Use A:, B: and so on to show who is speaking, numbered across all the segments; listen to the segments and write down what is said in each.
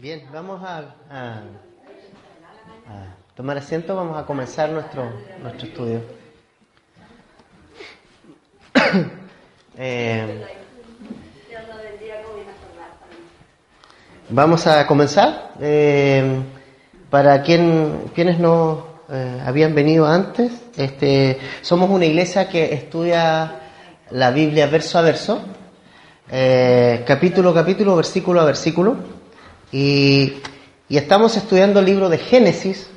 A: Bien, vamos a tomar asiento, vamos a comenzar nuestro estudio. Vamos a comenzar. Para quienes no habían venido antes, somos una iglesia que estudia la Biblia verso a verso, capítulo a capítulo, versículo a versículo. Y estamos estudiando el libro de Génesis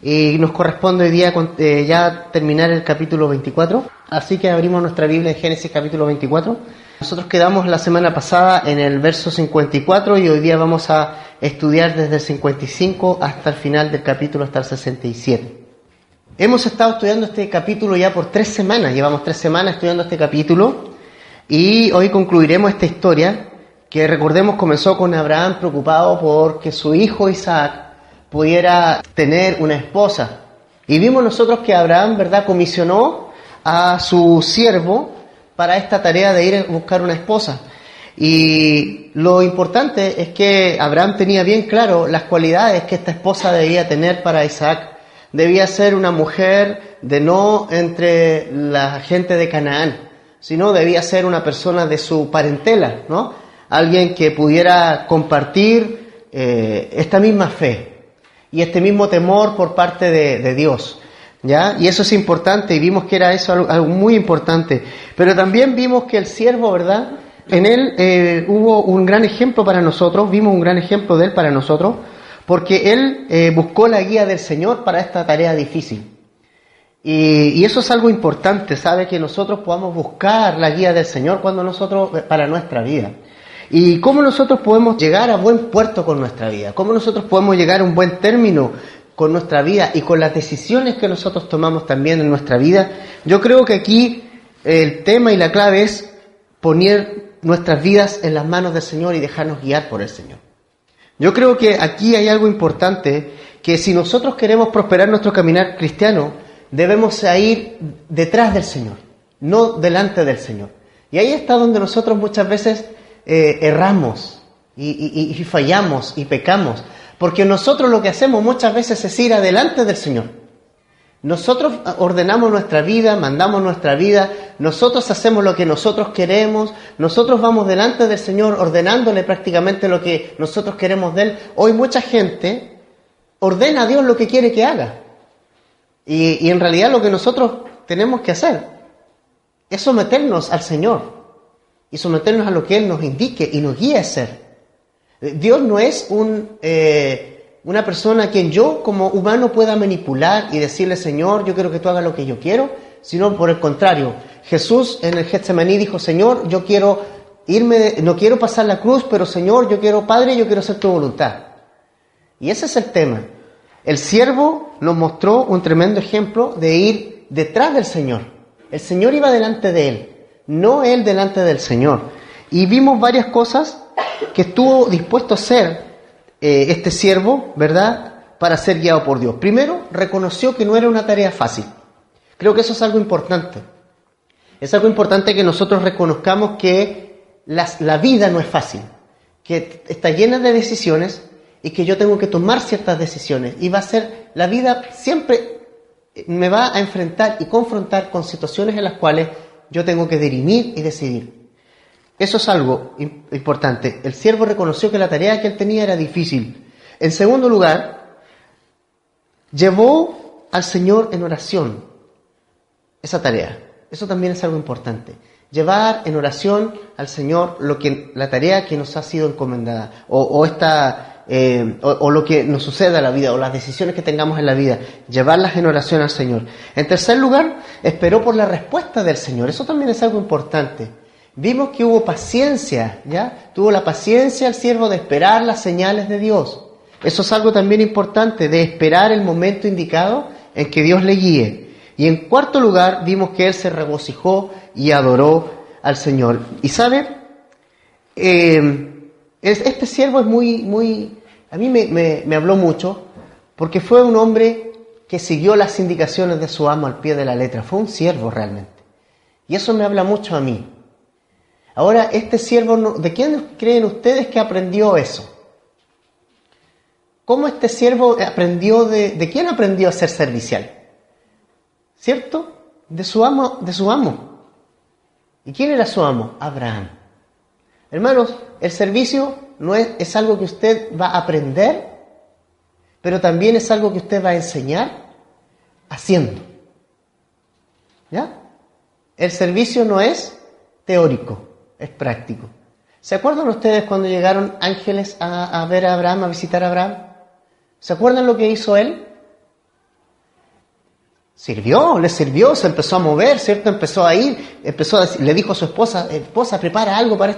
A: y nos corresponde hoy día ya terminar el capítulo 24. Así que abrimos nuestra Biblia en Génesis capítulo 24. Nosotros quedamos la semana pasada en el verso 54 y hoy día vamos a estudiar desde el 55 hasta el final del capítulo, hasta el 67. Hemos estado estudiando este capítulo ya por 3 semanas, llevamos 3 semanas estudiando este capítulo y hoy concluiremos esta historia que, recordemos, comenzó con Abraham preocupado porque su hijo Isaac pudiera tener una esposa. Y vimos nosotros que Abraham, ¿verdad?, comisionó a su siervo para esta tarea de ir a buscar una esposa. Y lo importante es que Abraham tenía bien claro las cualidades que esta esposa debía tener para Isaac. Debía ser una mujer de no entre la gente de Canaán, sino debía ser una persona de su parentela, ¿no? Alguien que pudiera compartir esta misma fe y este mismo temor por parte de Dios, ¿ya? Y eso es importante, y vimos que era eso algo muy importante. Pero también vimos que el siervo, ¿verdad?, en él hubo un gran ejemplo para nosotros, vimos un gran ejemplo de él para nosotros, porque él buscó la guía del Señor para esta tarea difícil. Y eso es algo importante, ¿sabe? Que nosotros podamos buscar la guía del Señor para nuestra vida. Y cómo nosotros podemos llegar a buen puerto con nuestra vida, cómo nosotros podemos llegar a un buen término con nuestra vida y con las decisiones que nosotros tomamos también en nuestra vida. Yo creo que aquí el tema y la clave es poner nuestras vidas en las manos del Señor y dejarnos guiar por el Señor. Yo creo que aquí hay algo importante, que si nosotros queremos prosperar nuestro caminar cristiano, debemos ir detrás del Señor, no delante del Señor. Y ahí está donde nosotros muchas veces erramos y fallamos y pecamos, porque nosotros lo que hacemos muchas veces es ir adelante del Señor. Nosotros ordenamos nuestra vida, mandamos nuestra vida, nosotros hacemos lo que nosotros queremos, nosotros vamos delante del Señor ordenándole prácticamente lo que nosotros queremos de Él. Hoy mucha gente ordena a Dios lo que quiere que haga, y en realidad lo que nosotros tenemos que hacer es someternos al Señor y someternos a lo que Él nos indique y nos guíe a hacer. Dios no es una persona a quien yo como humano pueda manipular y decirle: Señor, yo quiero que tú hagas lo que yo quiero, sino por el contrario. Jesús en el Getsemaní dijo: Señor, yo quiero no quiero pasar la cruz, pero Señor, Padre, yo quiero hacer tu voluntad. Y ese es el tema. El siervo nos mostró un tremendo ejemplo de ir detrás del Señor. El Señor iba delante de él, no él delante del Señor. Y vimos varias cosas que estuvo dispuesto a hacer este siervo, ¿verdad?, para ser guiado por Dios. Primero, reconoció que no era una tarea fácil. Creo que eso es algo importante. Es algo importante que nosotros reconozcamos que la vida no es fácil, que está llena de decisiones y que yo tengo que tomar ciertas decisiones. Y la vida siempre me va a enfrentar y confrontar con situaciones en las cuales yo tengo que dirimir y decidir. Eso es algo importante. El siervo reconoció que la tarea que él tenía era difícil. En segundo lugar, llevó al Señor en oración esa tarea. Eso también es algo importante. Llevar en oración al Señor la tarea que nos ha sido encomendada, o lo que nos suceda en la vida, o las decisiones que tengamos en la vida, llevarlas en oración al Señor. En tercer lugar, esperó por la respuesta del Señor. Eso también es algo importante. Vimos que hubo paciencia, ¿ya? Tuvo la paciencia el siervo de esperar las señales de Dios. Eso es algo también importante, de esperar el momento indicado en que Dios le guíe. Y en cuarto lugar, vimos que él se regocijó y adoró al Señor. Y ¿sabe? Este siervo es a mí me habló mucho, porque fue un hombre que siguió las indicaciones de su amo al pie de la letra. Fue un siervo realmente. Y eso me habla mucho a mí. Ahora, este siervo, ¿de quién creen ustedes que aprendió eso? cómo este siervo aprendió ¿de quién aprendió a ser servicial? ¿Cierto? De su amo. ¿Y quién era su amo? Abraham. Hermanos, el servicio no es algo que usted va a aprender, pero también es algo que usted va a enseñar haciendo. ¿Ya? El servicio no es teórico, es práctico. ¿Se acuerdan ustedes cuando llegaron ángeles a ver a Abraham, a visitar a Abraham? ¿Se acuerdan lo que hizo él? Le sirvió, se empezó a mover, ¿cierto? Empezó a ir, le dijo a su esposa, prepara algo para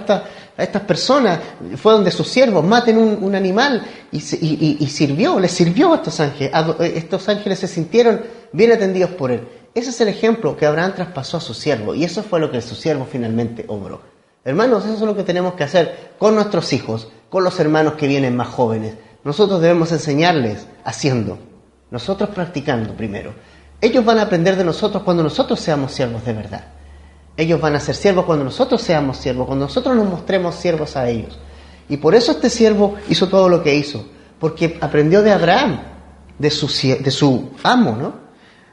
A: estas personas. Fue donde sus siervos, maten un animal, y sirvió, les sirvió a estos ángeles. Estos ángeles se sintieron bien atendidos por él. Ese es el ejemplo que Abraham traspasó a su siervo, y eso fue lo que su siervo finalmente obró. Hermanos, eso es lo que tenemos que hacer con nuestros hijos, con los hermanos que vienen más jóvenes. Nosotros debemos enseñarles haciendo, nosotros practicando primero. Ellos van a aprender de nosotros cuando nosotros seamos siervos de verdad. Ellos van a ser siervos cuando nosotros seamos siervos, cuando nosotros nos mostremos siervos a ellos. Y por eso este siervo hizo todo lo que hizo, porque aprendió de Abraham, de su amo, ¿no?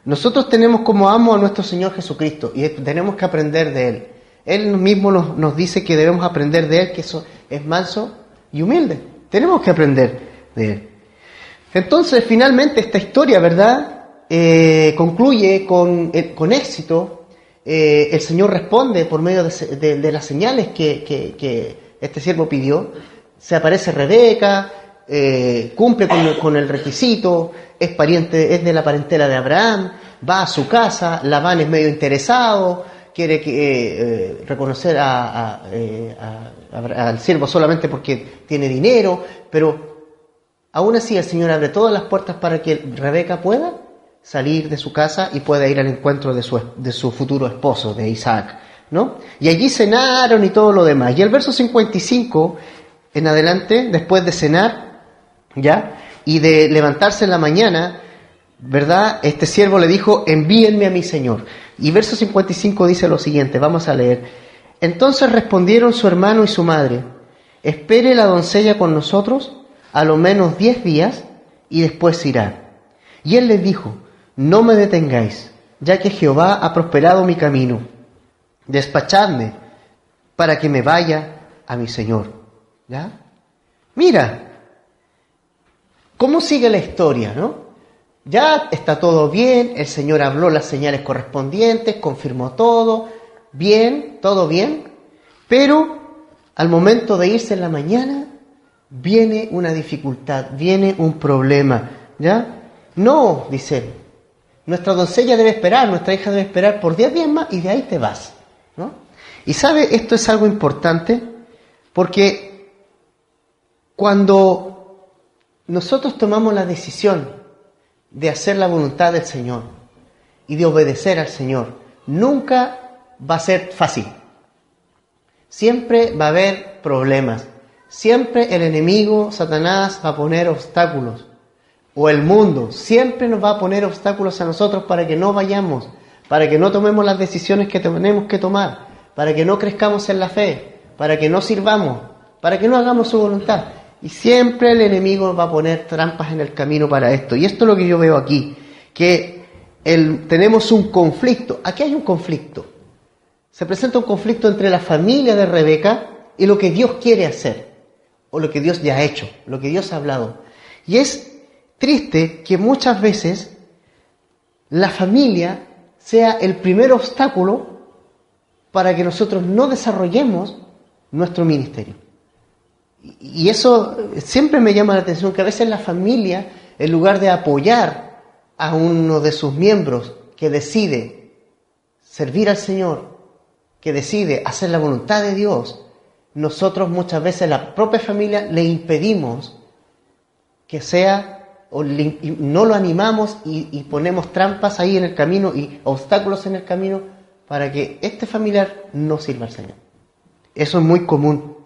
A: Nosotros tenemos como amo a nuestro Señor Jesucristo y tenemos que aprender de Él. Él mismo nos dice que debemos aprender de Él, que eso es manso y humilde. Tenemos que aprender de Él. Entonces, finalmente, esta historia, ¿verdad?, concluye con éxito. El Señor responde por medio de las señales que este siervo pidió. Se aparece Rebeca, cumple con el requisito, es de la parentela de Abraham, va a su casa, Labán es medio interesado, quiere reconocer al siervo solamente porque tiene dinero, pero aún así el Señor abre todas las puertas para que Rebeca pueda salir de su casa y pueda ir al encuentro de su futuro esposo, de Isaac, ¿no? Y allí cenaron y todo lo demás. Y el verso 55 en adelante, después de cenar, ¿ya?, y de levantarse en la mañana, ¿verdad?, este siervo le dijo: envíenme a mi señor. Y verso 55 dice lo siguiente, vamos a leer. Entonces respondieron su hermano y su madre: espere la doncella con nosotros a lo menos 10 días y después irá. Y él les dijo: no me detengáis, ya que Jehová ha prosperado mi camino. Despachadme para que me vaya a mi señor. ¿Ya? Mira cómo sigue la historia, ¿no? Ya está todo bien, el Señor habló las señales correspondientes, confirmó todo bien, pero al momento de irse en la mañana viene una dificultad, viene un problema, ¿ya? No, dice, nuestra doncella debe esperar, nuestra hija debe esperar por 10 días más y de ahí te vas, ¿no? Y sabe, esto es algo importante porque cuando nosotros tomamos la decisión de hacer la voluntad del Señor y de obedecer al Señor, nunca va a ser fácil. Siempre va a haber problemas. Siempre el enemigo, Satanás, va a poner obstáculos. O el mundo siempre nos va a poner obstáculos a nosotros para que no vayamos, para que no tomemos las decisiones que tenemos que tomar, para que no crezcamos en la fe, para que no sirvamos, para que no hagamos su voluntad. Y siempre el enemigo va a poner trampas en el camino para esto. Y esto es lo que yo veo aquí, que tenemos un conflicto. Aquí hay un conflicto. Se presenta un conflicto entre la familia de Rebeca y lo que Dios quiere hacer, o lo que Dios ya ha hecho, lo que Dios ha hablado. Y es triste que muchas veces la familia sea el primer obstáculo para que nosotros no desarrollemos nuestro ministerio. Y eso siempre me llama la atención, que a veces la familia, en lugar de apoyar a uno de sus miembros que decide servir al Señor, que decide hacer la voluntad de Dios, nosotros muchas veces, la propia familia, le impedimos que sea, o no lo animamos y ponemos trampas ahí en el camino y obstáculos en el camino para que este familiar no sirva al Señor. Eso es muy común.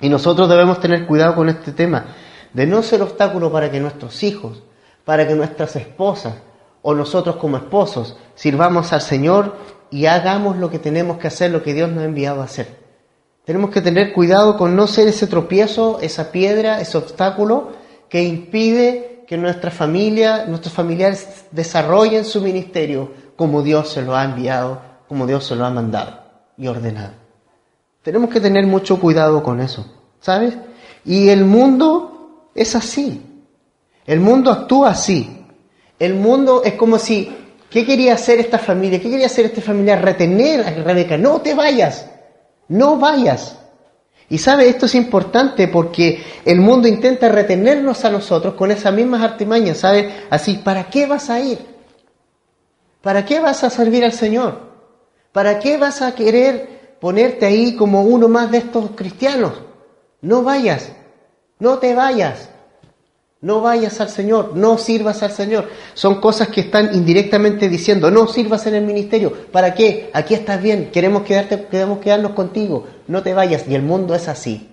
A: Y nosotros debemos tener cuidado con este tema, de no ser obstáculo para que nuestros hijos, para que nuestras esposas o nosotros como esposos sirvamos al Señor y hagamos lo que tenemos que hacer, lo que Dios nos ha enviado a hacer. Tenemos que tener cuidado con no ser ese tropiezo, esa piedra, ese obstáculo que impide que nuestros familiares desarrollen su ministerio como Dios se lo ha enviado, como Dios se lo ha mandado y ordenado. Tenemos que tener mucho cuidado con eso, ¿sabes? Y el mundo es así. El mundo actúa así. El mundo es como si, ¿qué quería hacer esta familia? ¿Qué quería hacer esta familia? Retener a Rebeca. No te vayas. No vayas. Y sabe, esto es importante porque el mundo intenta retenernos a nosotros con esas mismas artimañas, ¿sabe? Así, ¿para qué vas a ir? ¿Para qué vas a servir al Señor? ¿Para qué vas a querer ponerte ahí como uno más de estos cristianos? No vayas. No te vayas. No vayas al Señor, no sirvas al Señor. Son cosas que están indirectamente diciendo, no sirvas en el ministerio. ¿Para qué? Aquí estás bien, queremos quedarnos contigo. No te vayas. Y el mundo es así.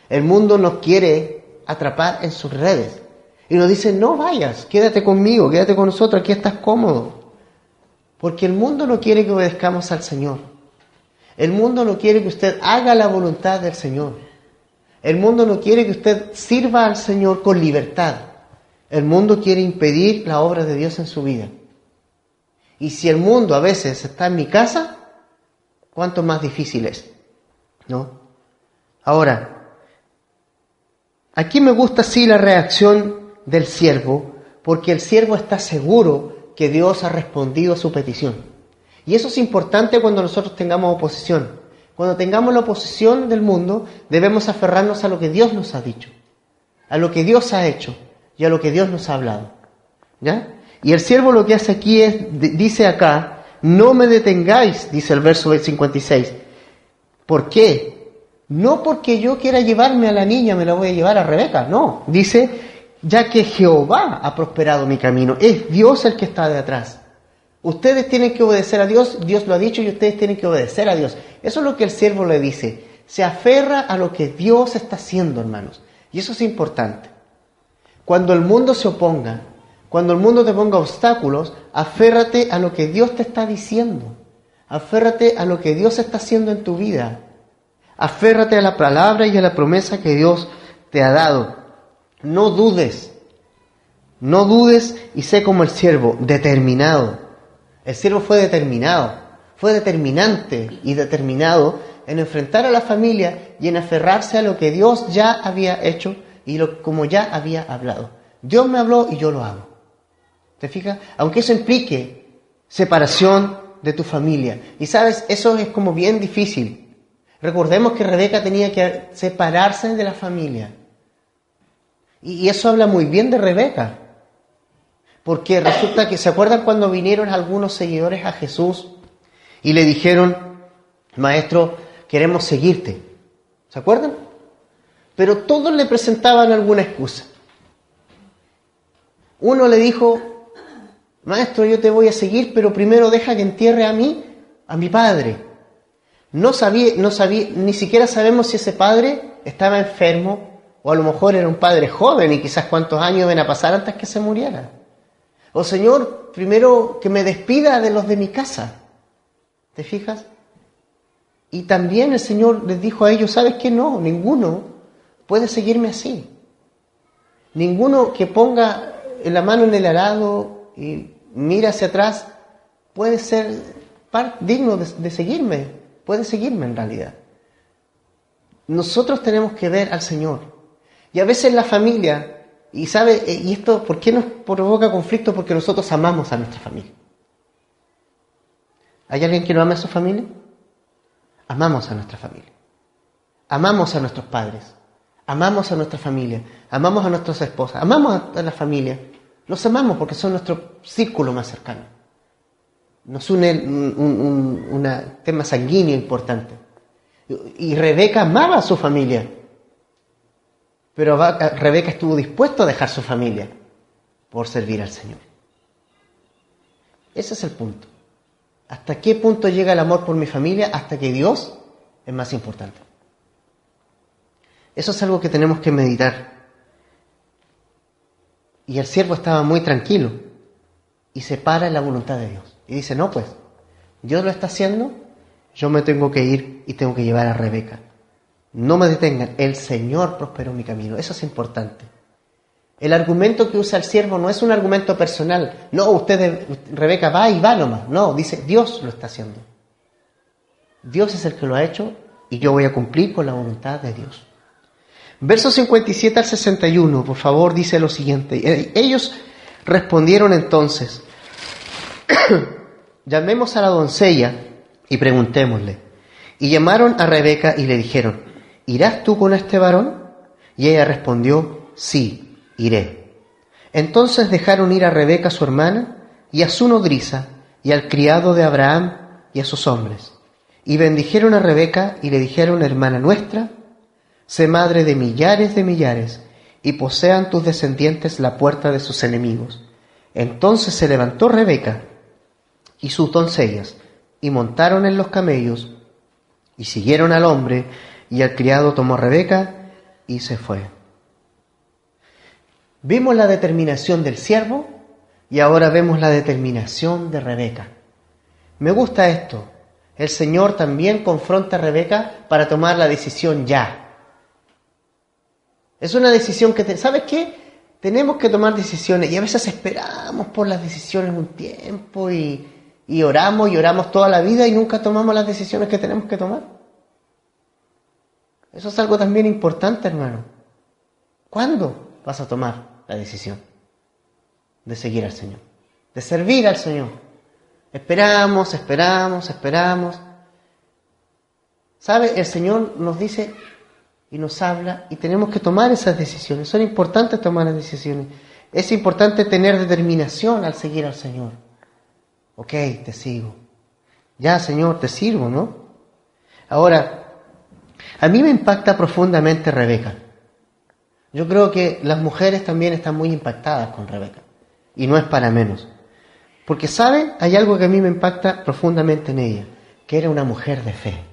A: El mundo nos quiere atrapar en sus redes. Y nos dice, no vayas, quédate conmigo, quédate con nosotros, aquí estás cómodo. Porque el mundo no quiere que obedezcamos al Señor. El mundo no quiere que usted haga la voluntad del Señor. El mundo no quiere que usted sirva al Señor con libertad. El mundo quiere impedir la obra de Dios en su vida. Y si el mundo a veces está en mi casa, ¿cuánto más difícil es? ¿No? Ahora, aquí me gusta sí la reacción del siervo, porque el siervo está seguro que Dios ha respondido a su petición. Y eso es importante cuando nosotros tengamos oposición. Cuando tengamos la oposición del mundo, debemos aferrarnos a lo que Dios nos ha dicho, a lo que Dios ha hecho y a lo que Dios nos ha hablado. ¿Ya? Y el siervo lo que hace aquí es, dice acá, no me detengáis, dice el verso 56. ¿Por qué? No porque yo quiera llevarme a la niña, me la voy a llevar a Rebeca, no. Dice, ya que Jehová ha prosperado mi camino, es Dios el que está detrás. Ustedes tienen que obedecer a Dios, Dios lo ha dicho y ustedes tienen que obedecer a Dios. Eso es lo que el siervo le dice. Se aferra a lo que Dios está haciendo, hermanos. Y eso es importante. Cuando el mundo se oponga, cuando el mundo te ponga obstáculos, aférrate a lo que Dios te está diciendo. Aférrate a lo que Dios está haciendo en tu vida. Aférrate a la palabra y a la promesa que Dios te ha dado. No dudes. No dudes y sé como el siervo, determinado. El siervo fue determinado, fue determinante y determinado en enfrentar a la familia y en aferrarse a lo que Dios ya había hecho y como ya había hablado. Dios me habló y yo lo hago. ¿Te fijas? Aunque eso implique separación de tu familia. Y sabes, eso es como bien difícil. Recordemos que Rebeca tenía que separarse de la familia. Y eso habla muy bien de Rebeca. Porque resulta que, ¿se acuerdan cuando vinieron algunos seguidores a Jesús y le dijeron, Maestro, queremos seguirte? ¿Se acuerdan? Pero todos le presentaban alguna excusa. Uno le dijo, Maestro, yo te voy a seguir, pero primero deja que entierre a mi padre. No sabía, ni siquiera sabemos si ese padre estaba enfermo o a lo mejor era un padre joven y quizás cuántos años iban a pasar antes que se muriera. O Señor, primero que me despida de los de mi casa. ¿Te fijas? Y también el Señor les dijo a ellos, ¿sabes qué? No, ninguno puede seguirme así. Ninguno que ponga la mano en el arado y mira hacia atrás puede ser digno de seguirme. Puede seguirme en realidad. Nosotros tenemos que ver al Señor. Y a veces la familia... Y sabe, y esto, ¿por qué nos provoca conflicto? Porque nosotros amamos a nuestra familia. ¿Hay alguien que no ama a su familia? Amamos a nuestra familia. Amamos a nuestros padres. Amamos a nuestra familia. Amamos a nuestras esposas. Amamos a la familia. Los amamos porque son nuestro círculo más cercano. Nos une un tema sanguíneo importante. Y Rebeca amaba a su familia. Pero Rebeca estuvo dispuesta a dejar su familia por servir al Señor. Ese es el punto. ¿Hasta qué punto llega el amor por mi familia? Hasta que Dios es más importante. Eso es algo que tenemos que meditar. Y el siervo estaba muy tranquilo y se para en la voluntad de Dios. Y dice, no pues, Dios lo está haciendo, yo me tengo que ir y tengo que llevar a Rebeca. No me detengan, el Señor prosperó mi camino. Eso es importante. El argumento que usa el siervo no es un argumento personal. No, Rebeca va y va nomás. No, dice, Dios lo está haciendo. Dios es el que lo ha hecho y yo voy a cumplir con la voluntad de Dios. Versos 57 al 61, por favor, dice lo siguiente. Ellos respondieron entonces, llamemos a la doncella y preguntémosle. Y llamaron a Rebeca y le dijeron, ¿irás tú con este varón? Y ella respondió, sí, iré. Entonces dejaron ir a Rebeca su hermana y a su nodriza y al criado de Abraham y a sus hombres. Y bendijeron a Rebeca y le dijeron, hermana nuestra, sé madre de millares, y posean tus descendientes la puerta de sus enemigos. Entonces se levantó Rebeca y sus doncellas, y montaron en los camellos, y siguieron al hombre, y el criado tomó a Rebeca y se fue. Vimos la determinación del siervo, y ahora vemos la determinación de Rebeca. Me gusta esto. El Señor también confronta a Rebeca para tomar la decisión ya. Es una decisión que, ¿sabes qué? Tenemos que tomar decisiones y a veces esperamos por las decisiones un tiempo y oramos toda la vida y nunca tomamos las decisiones que tenemos que tomar. Eso es algo también importante, hermano. ¿Cuándo vas a tomar la decisión de seguir al Señor? De servir al Señor. Esperamos. ¿Sabe? El Señor nos dice y nos habla y tenemos que tomar esas decisiones. Son importantes tomar las decisiones. Es importante tener determinación al seguir al Señor. Ok, te sigo. Ya, Señor, te sirvo, ¿no? Ahora, a mí me impacta profundamente Rebeca. Yo creo que las mujeres también están muy impactadas con Rebeca. Y no es para menos. Porque, ¿saben? Hay algo que a mí me impacta profundamente en ella, que era una mujer de fe.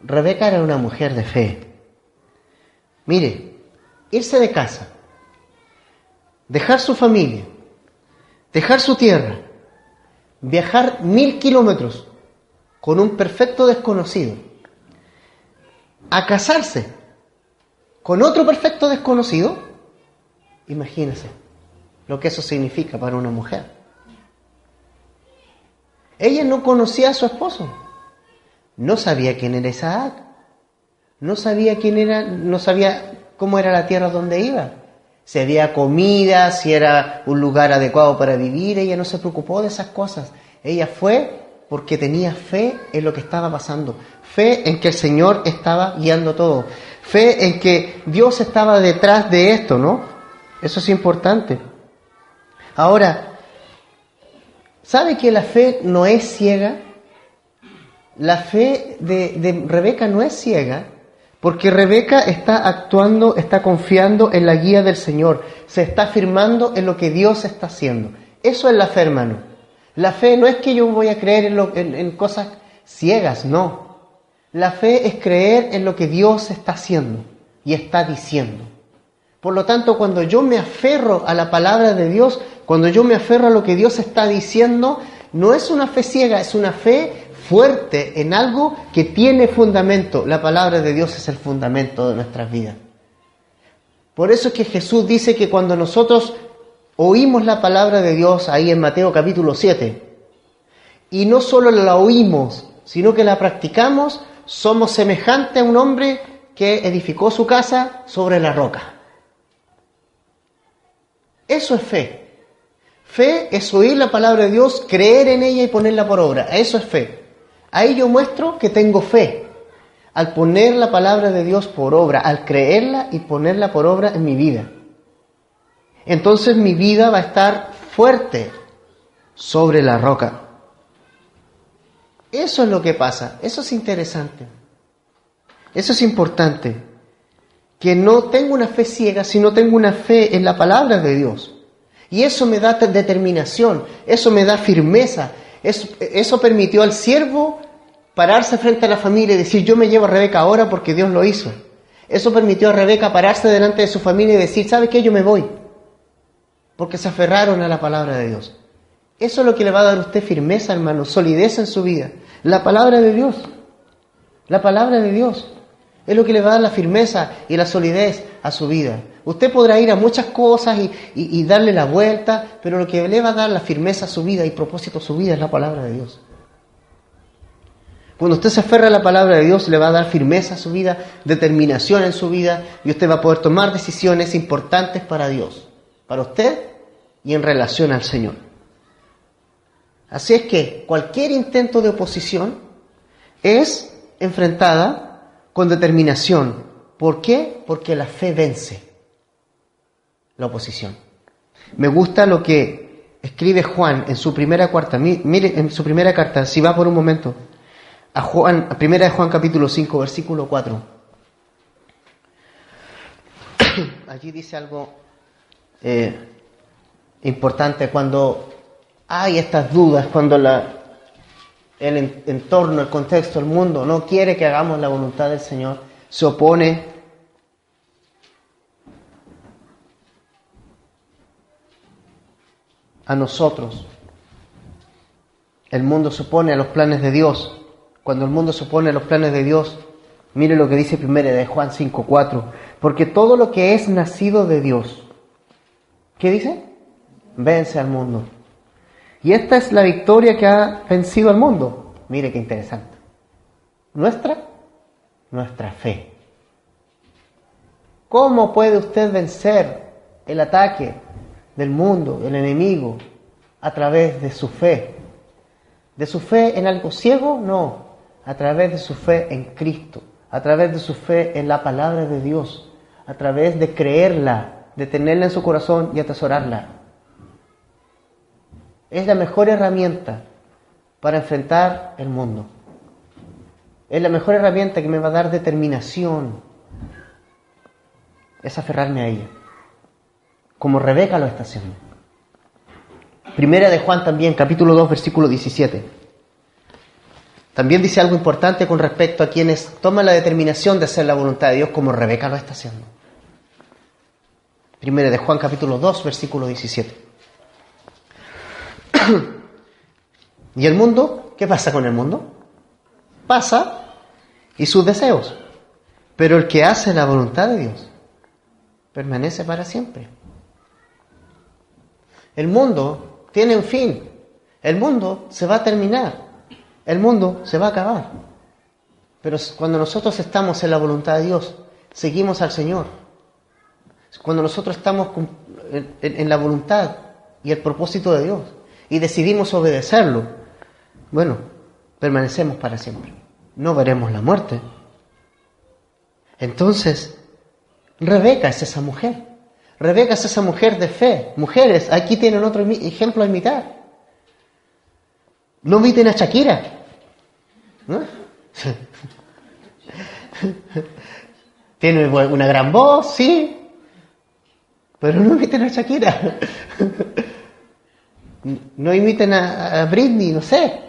A: Rebeca era una mujer de fe. Mire, irse de casa, dejar su familia, dejar su tierra, viajar 1000 kilómetros con un perfecto desconocido, a casarse con otro perfecto desconocido, imagínense lo que eso significa para una mujer. Ella no conocía a su esposo, no sabía quién era Isaac, no sabía cómo era la tierra donde iba, si había comida, si era un lugar adecuado para vivir. Ella no se preocupó de esas cosas. Ella fue porque tenía fe en lo que estaba pasando, fe en que el Señor estaba guiando todo, fe en que Dios estaba detrás de esto, ¿no? Eso es importante. Ahora, ¿sabe que la fe no es ciega? La fe de Rebeca no es ciega, porque Rebeca está actuando, está confiando en la guía del Señor, se está afirmando en lo que Dios está haciendo. Eso es la fe, hermano. La fe no es que yo voy a creer en cosas ciegas, no. La fe es creer en lo que Dios está haciendo y está diciendo. Por lo tanto, cuando yo me aferro a la palabra de Dios, cuando yo me aferro a lo que Dios está diciendo, no es una fe ciega, es una fe fuerte en algo que tiene fundamento. La palabra de Dios es el fundamento de nuestras vidas. Por eso es que Jesús dice que cuando nosotros oímos la palabra de Dios ahí en Mateo capítulo 7, y no solo la oímos, sino que la practicamos, somos semejantes a un hombre que edificó su casa sobre la roca. Eso es fe. Fe es oír la palabra de Dios, creer en ella y ponerla por obra. Eso es fe. Ahí yo muestro que tengo fe. Al poner la palabra de Dios por obra, al creerla y ponerla por obra en mi vida. Entonces mi vida va a estar fuerte sobre la roca. Eso es lo que pasa. Eso es interesante. Eso es importante. Que no tengo una fe ciega, sino tengo una fe en la palabra de Dios. Y eso me da determinación, eso me da firmeza. Eso permitió al siervo pararse frente a la familia y decir, yo me llevo a Rebeca ahora porque Dios lo hizo. Eso permitió a Rebeca pararse delante de su familia y decir, ¿sabe qué? Yo me voy. Porque se aferraron a la palabra de Dios. Eso es lo que le va a dar a usted firmeza, hermano, solidez en su vida. La palabra de Dios. La palabra de Dios es lo que le va a dar la firmeza y la solidez a su vida. Usted podrá ir a muchas cosas y darle la vuelta, pero lo que le va a dar la firmeza a su vida y propósito a su vida es la palabra de Dios. Cuando usted se aferra a la palabra de Dios, le va a dar firmeza a su vida, determinación en su vida, y usted va a poder tomar decisiones importantes para Dios, para usted y en relación al Señor. Así es que cualquier intento de oposición es enfrentada con determinación. ¿Por qué? Porque la fe vence la oposición. Me gusta lo que escribe Juan en su primera carta. Mire, en su primera carta, si va por un momento, a primera de Juan capítulo 5, versículo 4. Allí dice algo importante cuando hay estas dudas, cuando el entorno, el contexto, el mundo no quiere que hagamos la voluntad del Señor, se opone a nosotros. El mundo se opone a los planes de Dios. Cuando el mundo se opone a los planes de Dios, mire lo que dice primero de Juan 5:4. Porque todo lo que es nacido de Dios, ¿qué dice? Vence al mundo. Y esta es la victoria que ha vencido al mundo. Mire qué interesante. Nuestra fe. ¿Cómo puede usted vencer el ataque del mundo, del enemigo, a través de su fe? ¿De su fe en algo ciego? No. A través de su fe en Cristo, a través de su fe en la palabra de Dios, a través de creerla, de tenerla en su corazón y atesorarla. Es la mejor herramienta para enfrentar el mundo. Es la mejor herramienta que me va a dar determinación. Es aferrarme a ella, como Rebeca lo está haciendo. Primera de Juan también, capítulo 2, versículo 17. También dice algo importante con respecto a quienes toman la determinación de hacer la voluntad de Dios, como Rebeca lo está haciendo. Primera de Juan, capítulo 2, versículo 17. ¿Y el mundo? ¿Qué pasa con el mundo? Pasa y sus deseos. Pero el que hace la voluntad de Dios permanece para siempre. El mundo tiene un fin. El mundo se va a terminar. El mundo se va a acabar. Pero cuando nosotros estamos en la voluntad de Dios, seguimos al Señor. Cuando nosotros estamos en la voluntad y el propósito de Dios y decidimos obedecerlo, bueno, permanecemos para siempre. No veremos la muerte. Entonces, Rebeca es esa mujer. Rebeca es esa mujer de fe. Mujeres, aquí tienen otro ejemplo a imitar. No imiten a Shakira. ¿No? Tiene una gran voz, sí, pero no imiten a Shakira. No imiten a Britney, no sé.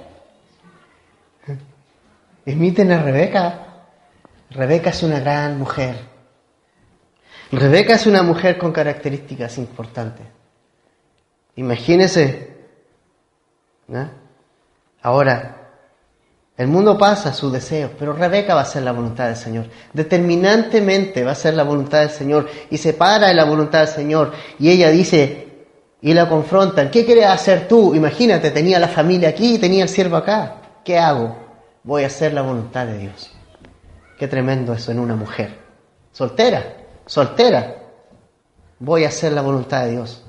A: Imiten a Rebeca. Rebeca es una gran mujer. Rebeca es una mujer con características importantes. Imagínese, ¿no? Ahora, el mundo pasa sus deseos, pero Rebeca va a hacer la voluntad del Señor. Determinantemente va a hacer la voluntad del Señor y se para en la voluntad del Señor. Y ella dice, y la confrontan, ¿qué quieres hacer tú? Imagínate, tenía la familia aquí y tenía el siervo acá. ¿Qué hago? Voy a hacer la voluntad de Dios. Qué tremendo eso en una mujer. Soltera. Voy a hacer la voluntad de Dios.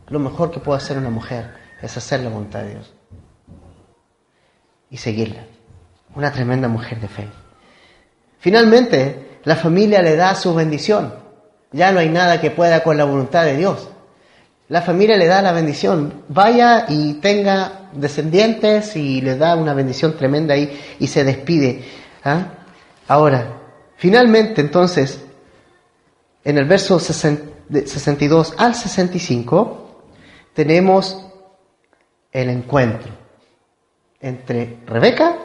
A: Lo mejor que puede hacer una mujer es hacer la voluntad de Dios. Y seguirla. Una tremenda mujer de fe. Finalmente, la familia le da su bendición. Ya no hay nada que pueda con la voluntad de Dios. La familia le da la bendición. Vaya y tenga descendientes y le da una bendición tremenda ahí y se despide. ¿Ah? Ahora, finalmente, entonces, en el verso 62 al 65, tenemos el encuentro entre Rebeca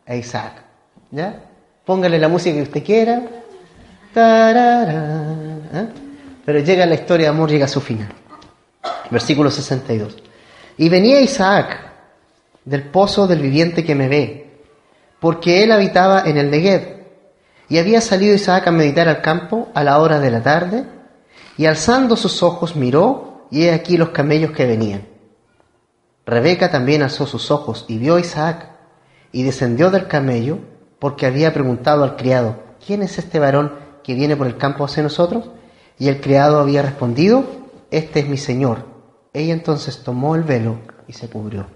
A: e Isaac. ¿Ya? Póngale la música que usted quiera. ¿Eh? Pero llega la historia de amor, llega a su final. Versículo 62. Y venía Isaac del pozo del viviente que me ve, porque él habitaba en el Negev. Y había salido Isaac a meditar al campo a la hora de la tarde, Y alzando sus ojos miró, y he aquí los camellos que venían. Rebeca también alzó sus ojos y vio a Isaac, y descendió del camello, porque había preguntado al criado: ¿quién es este varón que viene por el campo hacia nosotros? Y el criado había respondido: este es mi señor. Ella entonces tomó el velo y se cubrió.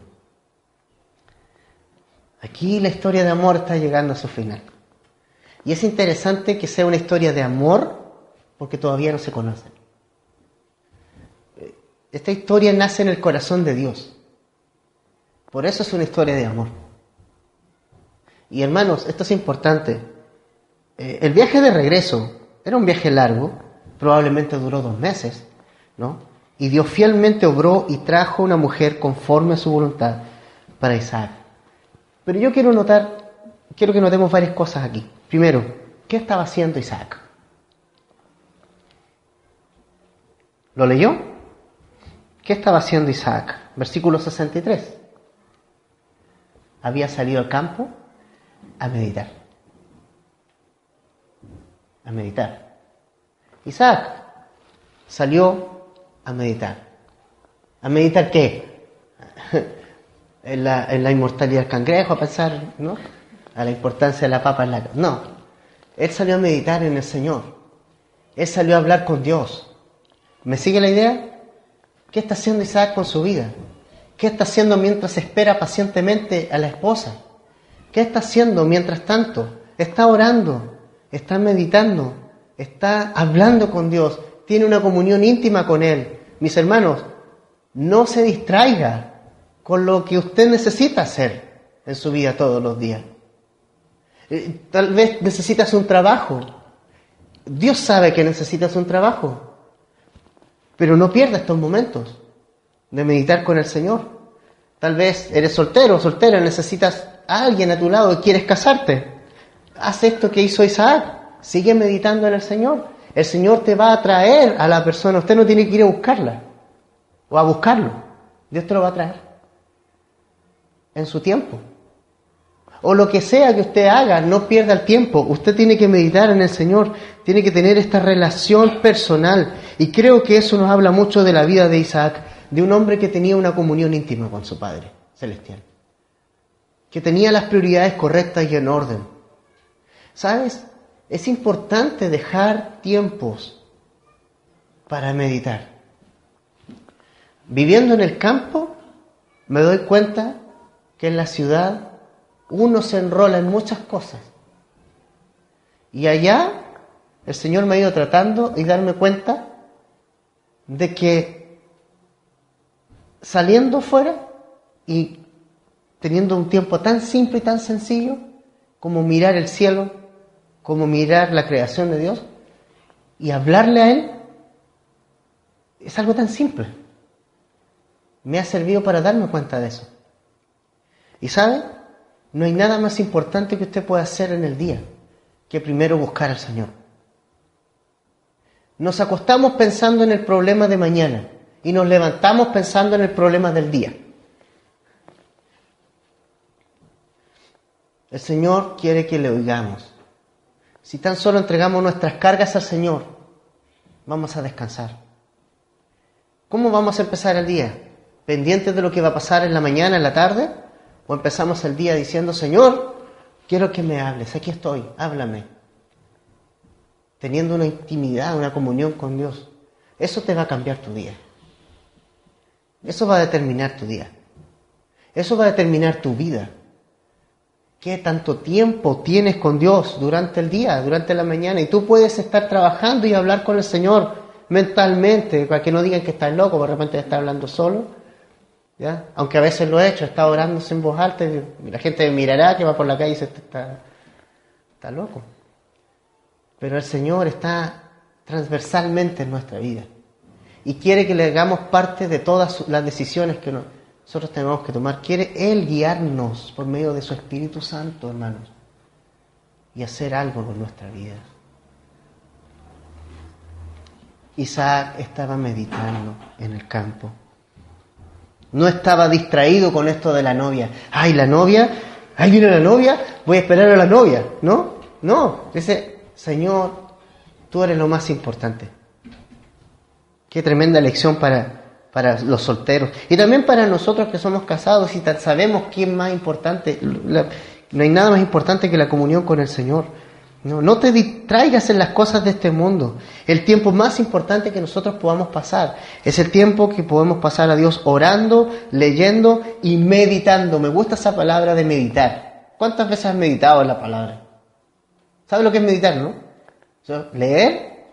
A: Aquí la historia de amor está llegando a su final. Y es interesante que sea una historia de amor porque todavía no se conocen. Esta historia nace en el corazón de Dios. Por eso es una historia de amor. Y hermanos, esto es importante. El viaje de regreso era un viaje largo, probablemente duró 2 meses, ¿no? Y Dios fielmente obró y trajo una mujer conforme a su voluntad para Isaac. Pero yo quiero que notemos varias cosas aquí. Primero, ¿qué estaba haciendo Isaac? ¿Lo leyó? ¿Qué estaba haciendo Isaac? Versículo 63. Había salido al campo a meditar. A meditar. Isaac salió a meditar. ¿A meditar qué? En la inmortalidad del cangrejo, a pensar, ¿no? A la importancia de la papa en la... No. Él salió a meditar en el Señor. Él salió a hablar con Dios. ¿Me sigue la idea? ¿Qué está haciendo Isaac con su vida? ¿Qué está haciendo mientras espera pacientemente a la esposa? ¿Qué está haciendo mientras tanto? Está orando, está meditando, está hablando con Dios, tiene una comunión íntima con Él. Mis hermanos, no se distraiga con lo que usted necesita hacer en su vida todos los días. Tal vez necesitas un trabajo. Dios sabe que necesitas un trabajo. Pero no pierdas estos momentos de meditar con el Señor. Tal vez eres soltero o soltera, necesitas a alguien a tu lado y quieres casarte. Haz esto que hizo Isaac. Sigue meditando en el Señor. El Señor te va a traer a la persona. Usted no tiene que ir a buscarla o a buscarlo. Dios te lo va a traer en su tiempo. O lo que sea que usted haga, no pierda el tiempo. Usted tiene que meditar en el Señor, tiene que tener esta relación personal. Y creo que eso nos habla mucho de la vida de Isaac, de un hombre que tenía una comunión íntima con su Padre Celestial, que tenía las prioridades correctas y en orden. ¿Sabes? Es importante dejar tiempos para meditar. Viviendo en el campo, me doy cuenta que en la ciudad uno se enrola en muchas cosas. Y allá el Señor me ha ido tratando y darme cuenta de que saliendo fuera y teniendo un tiempo tan simple y tan sencillo como mirar el cielo, como mirar la creación de Dios y hablarle a Él, es algo tan simple. Me ha servido para darme cuenta de eso. ¿Y sabe? No hay nada más importante que usted pueda hacer en el día que primero buscar al Señor. Nos acostamos pensando en el problema de mañana y nos levantamos pensando en el problema del día. El Señor quiere que le oigamos. Si tan solo entregamos nuestras cargas al Señor, vamos a descansar. ¿Cómo vamos a empezar el día? ¿Pendientes de lo que va a pasar en la mañana, en la tarde? ¿O empezamos el día diciendo: Señor, quiero que me hables, aquí estoy, háblame? Teniendo una intimidad, una comunión con Dios. Eso te va a cambiar tu día. Eso va a determinar tu día. Eso va a determinar tu vida. ¿Qué tanto tiempo tienes con Dios durante el día, durante la mañana? Y tú puedes estar trabajando y hablar con el Señor mentalmente, para que no digan que estás loco, de repente estás hablando solo. ¿Ya? Aunque a veces lo he hecho, he estado orando en voz alta y la gente me mirará que va por la calle y dice: está loco. Pero el Señor está transversalmente en nuestra vida y quiere que le hagamos parte de todas las decisiones que nosotros tenemos que tomar. Quiere Él guiarnos por medio de su Espíritu Santo, hermanos, y hacer algo con nuestra vida. Isaac estaba meditando en el campo. No estaba distraído con esto de la novia. ¡Ay, la novia! ¡Ay, viene la novia! Voy a esperar a la novia. No. Dice: Señor, tú eres lo más importante. Qué tremenda lección para los solteros. Y también para nosotros que somos casados y sabemos qué es más importante. No hay nada más importante que la comunión con el Señor. No te distraigas en las cosas de este mundo. El tiempo más importante que nosotros podamos pasar es el tiempo que podemos pasar a Dios orando, leyendo y meditando. Me gusta esa palabra de meditar. ¿Cuántas veces has meditado en la palabra? ¿Sabes lo que es meditar, no? O sea, leer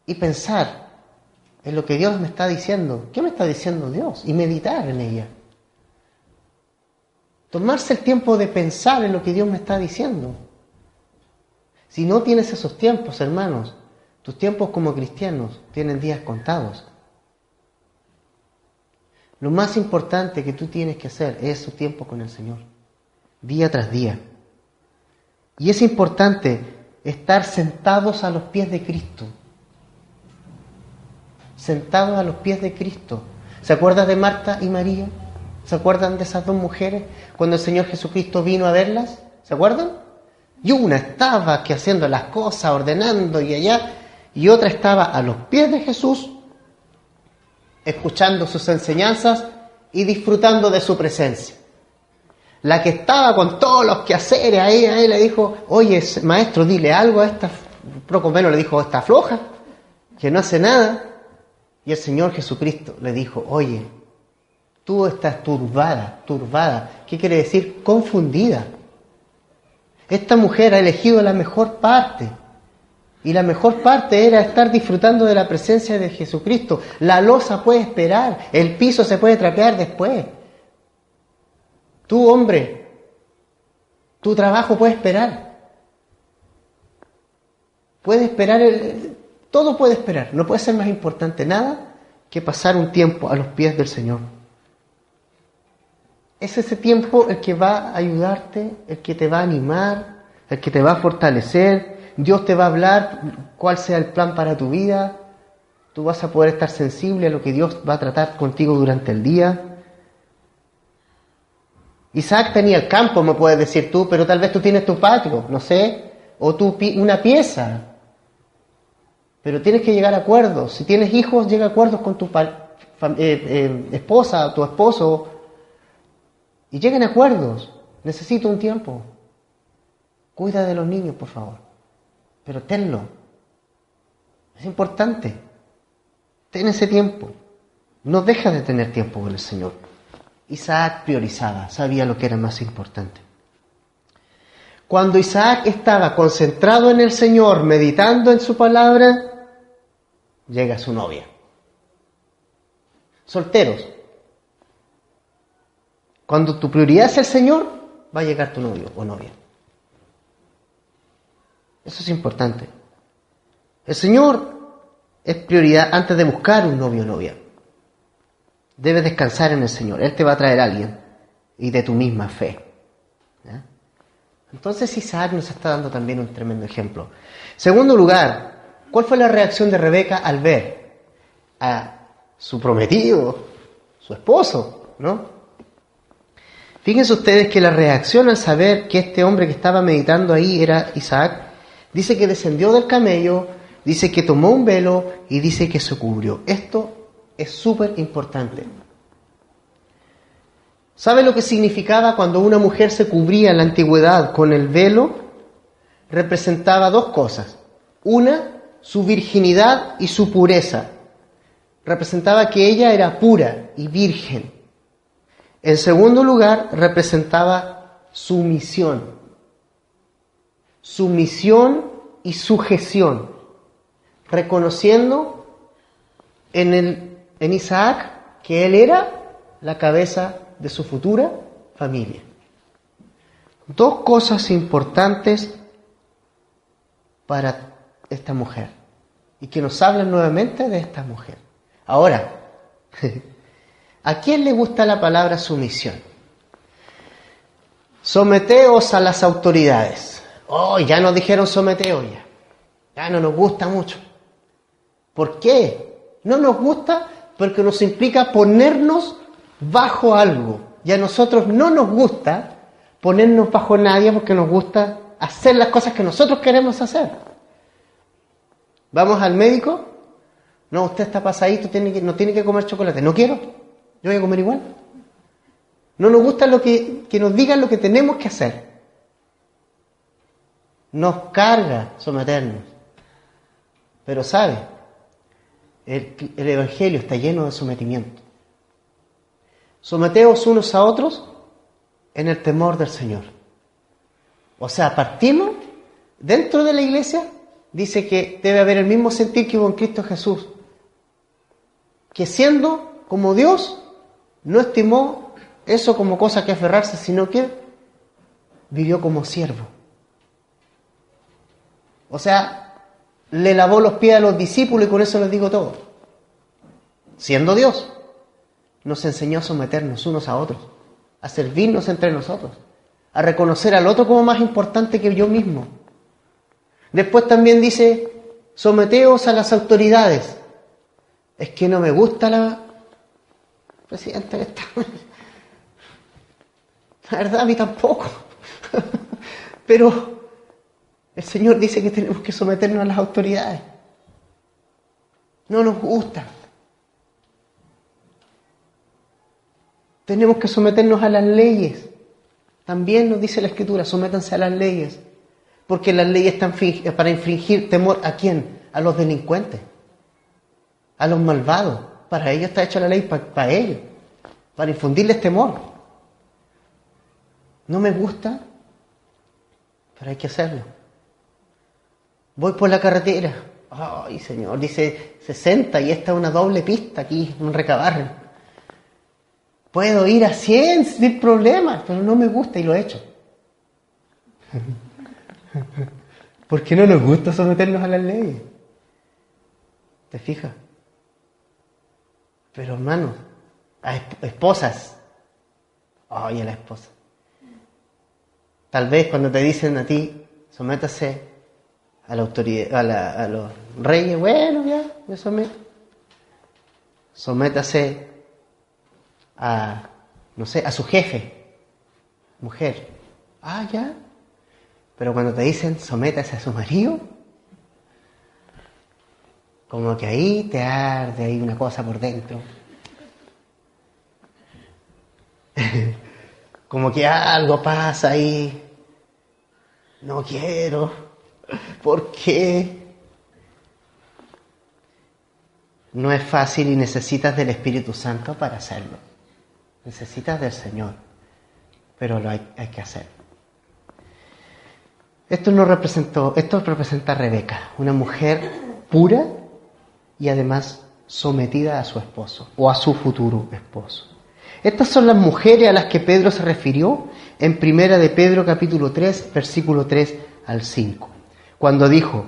A: y pensar en lo que Dios me está diciendo. ¿Qué me está diciendo Dios? Y meditar en ella. Tomarse el tiempo de pensar en lo que Dios me está diciendo. Si no tienes esos tiempos, hermanos, tus tiempos como cristianos tienen días contados. Lo más importante que tú tienes que hacer es su tiempo con el Señor, día tras día. Y es importante estar sentados a los pies de Cristo. Sentados a los pies de Cristo. ¿Se acuerdan de Marta y María? ¿Se acuerdan de esas dos mujeres cuando el Señor Jesucristo vino a verlas? ¿Se acuerdan? Y una estaba aquí haciendo las cosas, ordenando y allá, y otra estaba a los pies de Jesús, escuchando sus enseñanzas y disfrutando de su presencia. La que estaba con todos los quehaceres ahí le dijo, oye, maestro, dile algo a esta, poco menos le dijo, esta floja, que no hace nada. Y el Señor Jesucristo le dijo, oye, tú estás turbada. ¿Qué quiere decir? Confundida. Esta mujer ha elegido la mejor parte. Y la mejor parte era estar disfrutando de la presencia de Jesucristo. La loza puede esperar, el piso se puede trapear después. Tú, hombre, tu trabajo puede esperar. Puede esperar, todo puede esperar. No puede ser más importante nada que pasar un tiempo a los pies del Señor. Es ese tiempo el que va a ayudarte, el que te va a animar, el que te va a fortalecer. Dios te va a hablar cuál sea el plan para tu vida. Tú vas a poder estar sensible a lo que Dios va a tratar contigo durante el día. Isaac tenía el campo, me puedes decir tú, pero tal vez tú tienes tu patio, no sé, o una pieza. Pero tienes que llegar a acuerdos. Si tienes hijos, llega a acuerdos con tu esposa o tu esposo. Y lleguen a acuerdos. Necesito un tiempo. Cuida de los niños, por favor. Pero tenlo. Es importante. Ten ese tiempo. No deja de tener tiempo con el Señor. Isaac priorizaba, sabía lo que era más importante. Cuando Isaac estaba concentrado en el Señor, meditando en su palabra, llega su novia. Solteros. Cuando tu prioridad es el Señor, va a llegar tu novio o novia. Eso es importante. El Señor es prioridad antes de buscar un novio o novia. Debes descansar en el Señor. Él te va a traer a alguien y de tu misma fe. ¿Ya? Entonces Isaac nos está dando también un tremendo ejemplo. Segundo lugar, ¿cuál fue la reacción de Rebeca al ver a su prometido, su esposo, ¿no? Fíjense ustedes que la reacción al saber que este hombre que estaba meditando ahí era Isaac, dice que descendió del camello, dice que tomó un velo y dice que se cubrió. Esto es súper importante. ¿Sabe lo que significaba cuando una mujer se cubría en la antigüedad con el velo? Representaba dos cosas. Una, su virginidad y su pureza. Representaba que ella era pura y virgen. En segundo lugar, representaba sumisión. Sumisión y sujeción. Reconociendo en Isaac que él era la cabeza de su futura familia. Dos cosas importantes para esta mujer y que nos hablan nuevamente de esta mujer. Ahora, ¿a quién le gusta la palabra sumisión? Someteos a las autoridades. Oh, ya nos dijeron someteos ya. Ya no nos gusta mucho. ¿Por qué? No nos gusta porque nos implica ponernos bajo algo. Y a nosotros no nos gusta ponernos bajo nadie porque nos gusta hacer las cosas que nosotros queremos hacer. Vamos al médico, No, usted está pasadito, no tiene que comer chocolate. No quiero, yo voy a comer igual. No nos gusta que nos digan lo que tenemos que hacer. Nos carga someternos. Pero ¿sabe? El Evangelio está lleno de sometimiento. Someteos unos a otros en el temor del Señor. O sea, partimos dentro de la iglesia, dice que debe haber el mismo sentir que hubo en Cristo Jesús, que siendo como Dios, no estimó eso como cosa que aferrarse, sino que vivió como siervo. O sea, le lavó los pies a los discípulos y con eso les digo todo. Siendo Dios, nos enseñó a someternos unos a otros, a servirnos entre nosotros, a reconocer al otro como más importante que yo mismo. Después también dice, someteos a las autoridades. Es que no me gusta la presidenta que está. La verdad, a mí tampoco. Pero el Señor dice que tenemos que someternos a las autoridades. No nos gusta. Tenemos que someternos a las leyes. También nos dice la Escritura, sométanse a las leyes. Porque las leyes están para infringir temor ¿a quién? A los delincuentes, a los malvados. Para ellos está hecha la ley, para ellos, para infundirles temor. No me gusta, pero hay que hacerlo. Voy por la carretera. Ay, Señor, dice 60 y esta es una doble pista aquí, un recabarren. Puedo ir a 100 sin problemas, pero no me gusta y lo he hecho. Porque no nos gusta someternos a las leyes. ¿Te fijas? Pero hermanos, a esposas. Ay, a la esposa. Tal vez cuando te dicen a ti, sométase a la autoridad, a los reyes, bueno, ya, me someto. Sométase a, no sé, a su jefe, mujer. Ah, ya. Pero cuando te dicen, sométase a su marido, como que ahí te arde ahí una cosa por dentro. Como que algo pasa ahí. No quiero. ¿Por qué? No es fácil y necesitas del Espíritu Santo para hacerlo. Necesitas del Señor. Pero lo hay que hacer. Esto representa a Rebeca, una mujer pura y además sometida a su esposo o a su futuro esposo. Estas son las mujeres a las que Pedro se refirió en Primera de Pedro capítulo 3, versículo 3 al 5, cuando dijo: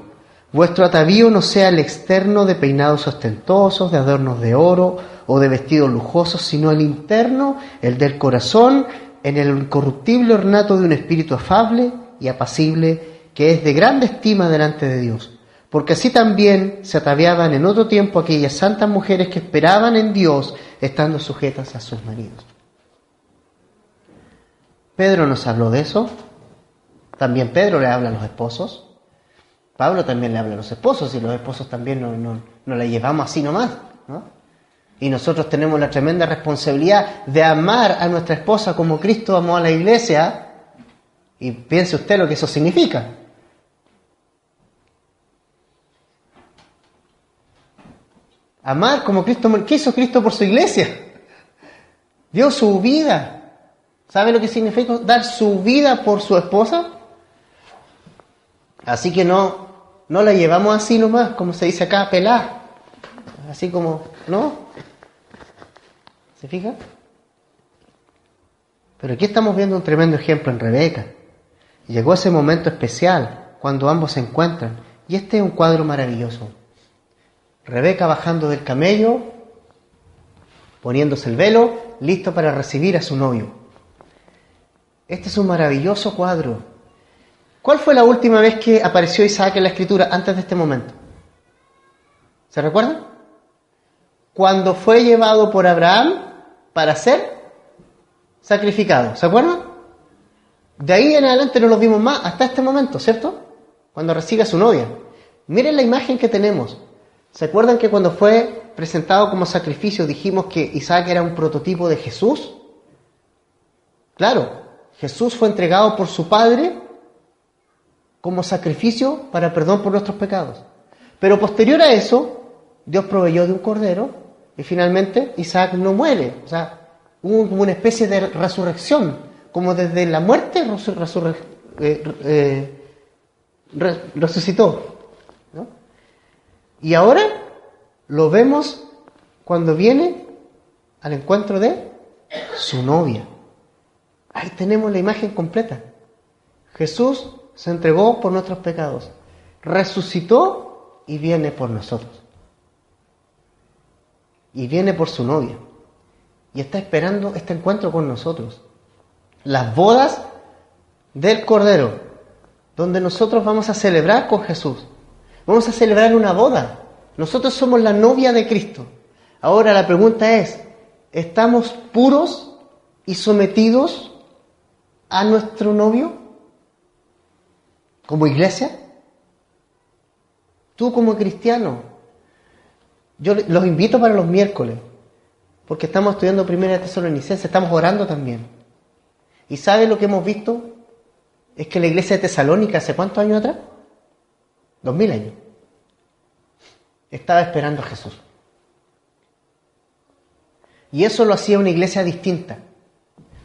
A: vuestro atavío no sea el externo de peinados ostentosos, de adornos de oro o de vestidos lujosos, sino el interno, el del corazón, en el incorruptible ornato de un espíritu afable y apacible, que es de grande estima delante de Dios. Porque así también se ataviaban en otro tiempo aquellas santas mujeres que esperaban en Dios, estando sujetas a sus maridos. Pedro nos habló de eso. También Pedro le habla a los esposos. Pablo también le habla a los esposos, y los esposos también no la llevamos así nomás, ¿no? Y nosotros tenemos la tremenda responsabilidad de amar a nuestra esposa como Cristo amó a la iglesia. Y piense usted lo que eso significa. Amar como Cristo. ¿Qué hizo Cristo por su iglesia? Dio su vida. ¿Sabe lo que significa dar su vida por su esposa? Así que no la llevamos así nomás, como se dice acá, pelar. Así como, ¿no? ¿Se fija? Pero aquí estamos viendo un tremendo ejemplo en Rebeca. Llegó ese momento especial cuando ambos se encuentran. Y este es un cuadro maravilloso. Rebeca bajando del camello, poniéndose el velo, listo para recibir a su novio. Este es un maravilloso cuadro. ¿Cuál fue la última vez que apareció Isaac en la Escritura antes de este momento? ¿Se recuerdan? Cuando fue llevado por Abraham para ser sacrificado. ¿Se acuerdan? De ahí en adelante no los vimos más hasta este momento, ¿cierto? Cuando recibe a su novia. Miren la imagen que tenemos. ¿Se acuerdan que cuando fue presentado como sacrificio dijimos que Isaac era un prototipo de Jesús? Claro, Jesús fue entregado por su Padre como sacrificio para perdón por nuestros pecados. Pero posterior a eso, Dios proveyó de un cordero y finalmente Isaac no muere. O sea, hubo como una especie de resurrección, como desde la muerte resucitó, ¿no? Y ahora lo vemos cuando viene al encuentro de su novia. Ahí tenemos la imagen completa. Jesús se entregó por nuestros pecados, resucitó y viene por nosotros. Y viene por su novia. Y está esperando este encuentro con nosotros. Las bodas del Cordero, donde nosotros vamos a celebrar con Jesús. Vamos a celebrar una boda. Nosotros somos la novia de Cristo. Ahora la pregunta es, ¿estamos puros y sometidos a nuestro novio? ¿Como iglesia? Tú como cristiano. Yo los invito para los miércoles, porque estamos estudiando Primera de Tesalonicenses, estamos orando también. ¿Y sabe lo que hemos visto? Es que la iglesia de Tesalónica, ¿hace cuántos años atrás? 2000 años. Estaba esperando a Jesús. Y eso lo hacía una iglesia distinta,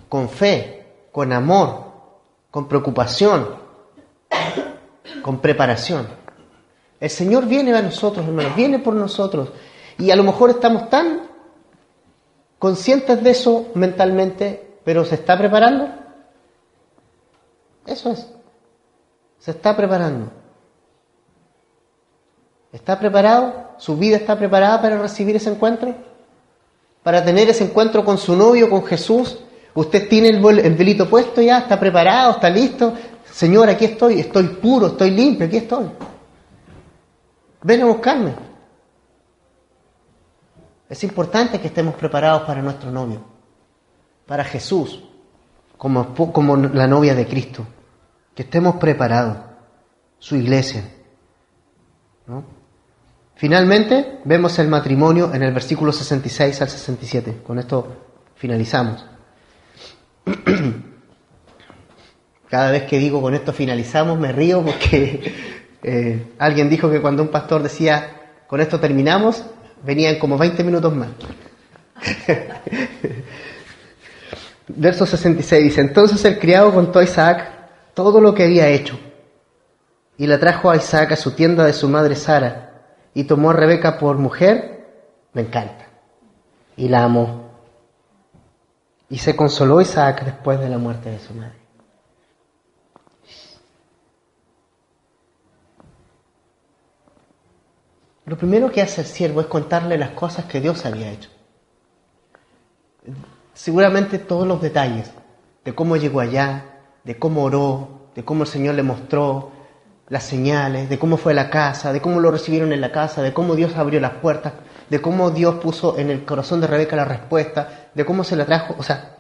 A: con fe, con amor, con preocupación, con preparación. El Señor viene a nosotros, hermanos, viene por nosotros. Y a lo mejor estamos tan conscientes de eso mentalmente, pero ¿se está preparando? Eso es. Se está preparando. ¿Está preparado? ¿Su vida está preparada para recibir ese encuentro? ¿Para tener ese encuentro con su novio, con Jesús? ¿Usted tiene el velito puesto ya? ¿Está preparado? ¿Está listo? Señor, aquí estoy puro, estoy limpio, aquí estoy. Ven a buscarme. Es importante que estemos preparados para nuestro novio, para Jesús, como la novia de Cristo. Que estemos preparados, su iglesia, ¿no? Finalmente, vemos el matrimonio en el versículo 66 al 67. Con esto finalizamos. Cada vez que digo con esto finalizamos me río porque alguien dijo que cuando un pastor decía con esto terminamos, venían como 20 minutos más. Verso 66 dice: entonces el criado contó a Isaac todo lo que había hecho, y la trajo a Isaac a su tienda de su madre Sara, y tomó a Rebeca por mujer. Me encanta. Y la amó. Y se consoló Isaac después de la muerte de su madre. Lo primero que hace el siervo es contarle las cosas que Dios había hecho. Seguramente todos los detalles de cómo llegó allá, de cómo oró, de cómo el Señor le mostró las señales, de cómo fue a la casa, de cómo lo recibieron en la casa, de cómo Dios abrió las puertas, de cómo Dios puso en el corazón de Rebeca la respuesta, de cómo se la trajo. O sea,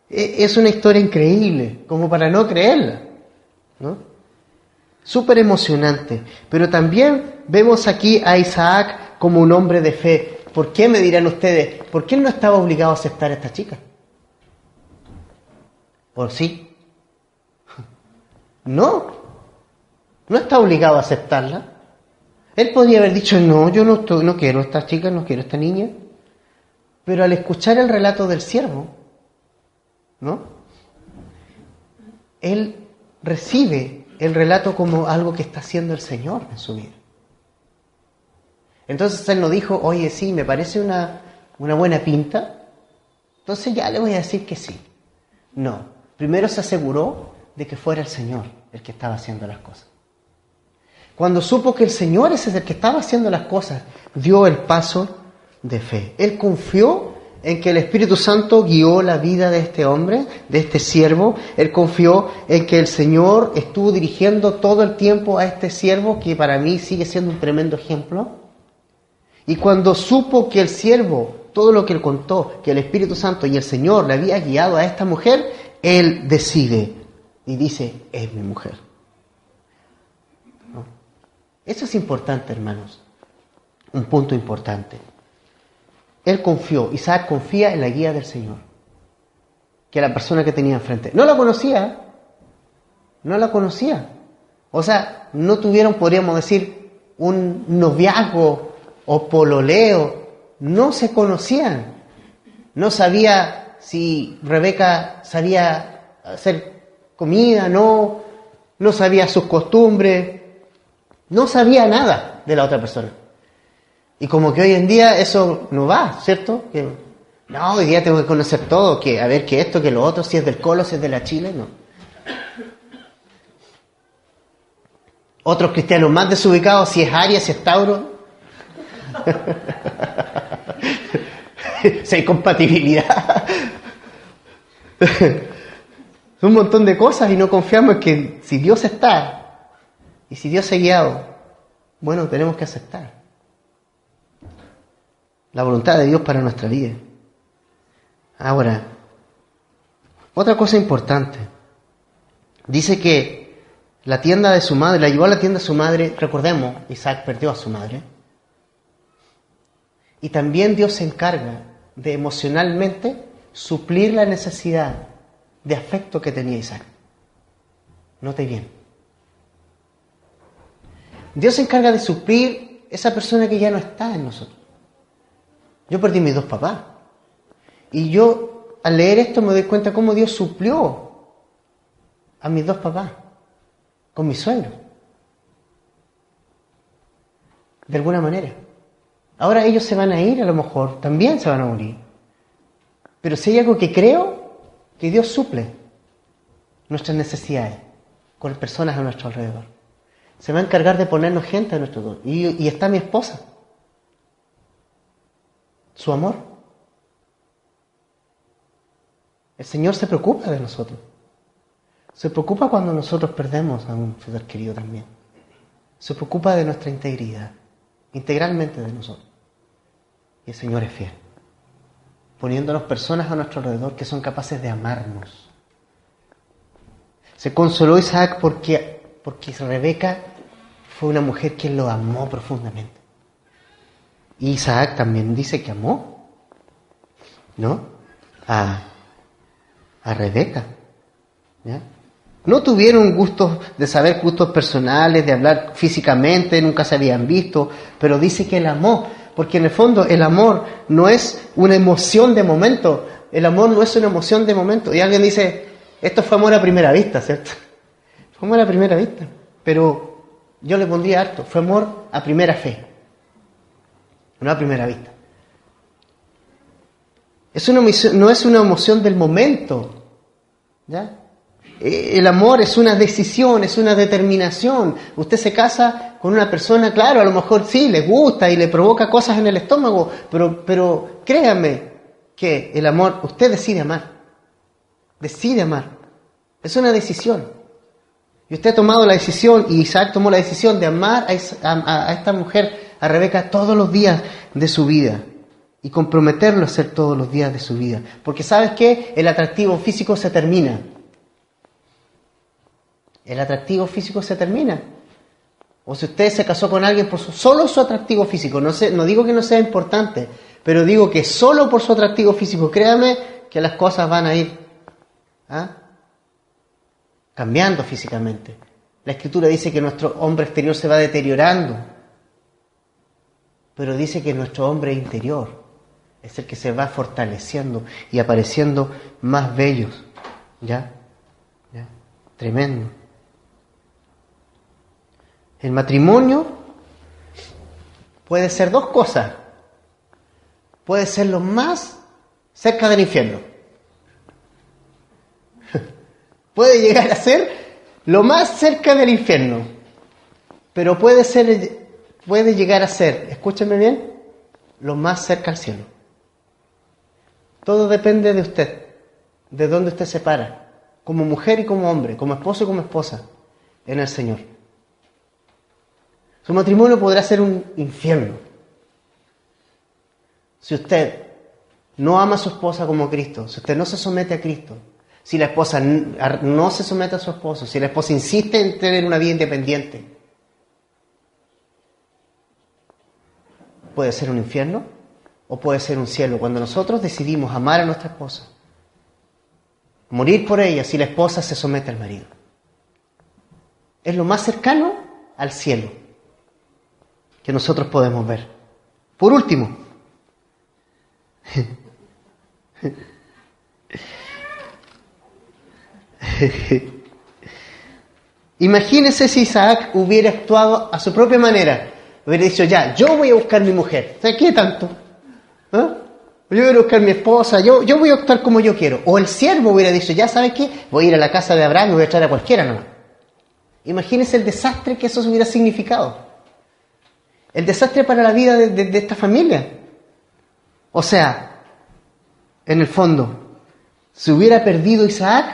A: es una historia increíble, como para no creerla, ¿no? Súper emocionante. Pero también vemos aquí a Isaac como un hombre de fe. ¿Por qué, me dirán ustedes? ¿Por qué él no estaba obligado a aceptar a esta chica? ¿O sí? No está obligado a aceptarla. Él podría haber dicho, no, yo no quiero a esta chica, no quiero a esta niña. Pero al escuchar el relato del siervo, ¿no? Él recibe el relato como algo que está haciendo el Señor en su vida. Entonces él no dijo, oye, sí, me parece una buena pinta, entonces ya le voy a decir que sí. No, primero se aseguró de que fuera el Señor el que estaba haciendo las cosas. Cuando supo que el Señor es el que estaba haciendo las cosas, dio el paso de fe. Él confió en que el Espíritu Santo guió la vida de este hombre, de este siervo. Él confió en que el Señor estuvo dirigiendo todo el tiempo a este siervo, que para mí sigue siendo un tremendo ejemplo. Y cuando supo que el siervo, todo lo que él contó, que el Espíritu Santo y el Señor le había guiado a esta mujer, él decide y dice, es mi mujer. ¿No? Eso es importante, hermanos. un punto importante. Él confió, Isaac confía en la guía del Señor, que la persona que tenía enfrente. No la conocía. O sea, no tuvieron, podríamos decir, un noviazgo o pololeo. No se conocían. No sabía si Rebeca sabía hacer comida, no sabía sus costumbres, no sabía nada de la otra persona. Y como que hoy en día eso no va, ¿cierto? Que, no, hoy día tengo que conocer todo, que a ver que esto, que lo otro, si es del Colo, si es de la Chile, no. Otros cristianos más desubicados, si es Aries, si es Tauro. Si hay compatibilidad. Un montón de cosas y no confiamos en que si Dios está y si Dios ha guiado, bueno, tenemos que aceptar la voluntad de Dios para nuestra vida. Ahora, otra cosa importante. Dice que la tienda de su madre, la llevó a la tienda de su madre. Recordemos, Isaac perdió a su madre. Y también Dios se encarga de emocionalmente suplir la necesidad de afecto que tenía Isaac. Note bien. Dios se encarga de suplir esa persona que ya no está en nosotros. Yo perdí mis dos papás. Y yo, al leer esto, me doy cuenta cómo Dios suplió a mis dos papás con mi suegro. De alguna manera. Ahora ellos se van a ir, a lo mejor, también se van a morir. Pero si hay algo que creo, que Dios suple nuestras necesidades con personas a nuestro alrededor. Se va a encargar de ponernos gente a nuestro alrededor. Y está mi esposa. Su amor. El Señor se preocupa de nosotros. Se preocupa cuando nosotros perdemos a un ser querido también. Se preocupa de nuestra integridad, integralmente de nosotros. Y el Señor es fiel, poniéndonos personas a nuestro alrededor que son capaces de amarnos. Se consoló Isaac porque Rebeca fue una mujer que lo amó profundamente. Y Isaac también dice que amó, ¿no? A Rebeca, ¿ya? No tuvieron gustos de saber gustos personales, de hablar físicamente, nunca se habían visto, pero dice que la amó, porque en el fondo el amor no es una emoción de momento, el amor no es una emoción de momento. Y alguien dice, esto fue amor a primera vista, ¿cierto? Fue amor a primera vista, pero yo le pondría harto, fue amor a primera fe, no a primera vista. No es una emoción del momento, ¿ya? El amor es una decisión, es una determinación. Usted se casa con una persona, claro, a lo mejor sí, le gusta y le provoca cosas en el estómago, pero créame que el amor, usted decide amar. Decide amar. Es una decisión. Y usted ha tomado la decisión, y Isaac tomó la decisión de amar a esta mujer, a Rebeca, todos los días de su vida. Y comprometerlo a hacer todos los días de su vida. Porque ¿sabes qué? El atractivo físico se termina. El atractivo físico se termina. O si usted se casó con alguien por solo su atractivo físico, no digo que no sea importante, pero digo que solo por su atractivo físico, créame que las cosas van a ir cambiando físicamente. La Escritura dice que nuestro hombre exterior se va deteriorando, pero dice que nuestro hombre interior es el que se va fortaleciendo y apareciendo más bellos. ¿Ya? Tremendo. El matrimonio puede ser dos cosas. Puede ser lo más cerca del infierno. Puede llegar a ser lo más cerca del infierno. Pero puede llegar a ser, escúchenme bien, lo más cerca al cielo. Todo depende de usted, de dónde usted se para, como mujer y como hombre, como esposo y como esposa, en el Señor. Su matrimonio podrá ser un infierno. Si usted no ama a su esposa como Cristo, si usted no se somete a Cristo, si la esposa no se somete a su esposo, si la esposa insiste en tener una vida independiente, puede ser un infierno o puede ser un cielo. Cuando nosotros decidimos amar a nuestra esposa, morir por ella si la esposa se somete al marido, es lo más cercano al cielo que nosotros podemos ver. Por último, imagínese si Isaac hubiera actuado a su propia manera. Hubiera dicho, ya, yo voy a buscar mi mujer. O sea, ¿qué tanto? ¿Ah? Yo voy a buscar mi esposa, yo voy a actuar como yo quiero. O el siervo hubiera dicho, ya, ¿sabes qué? Voy a ir a la casa de Abraham y voy a traer a cualquiera, ¿no? Imagínese el desastre que eso hubiera significado. El desastre para la vida de esta familia. O sea, en el fondo, se hubiera perdido Isaac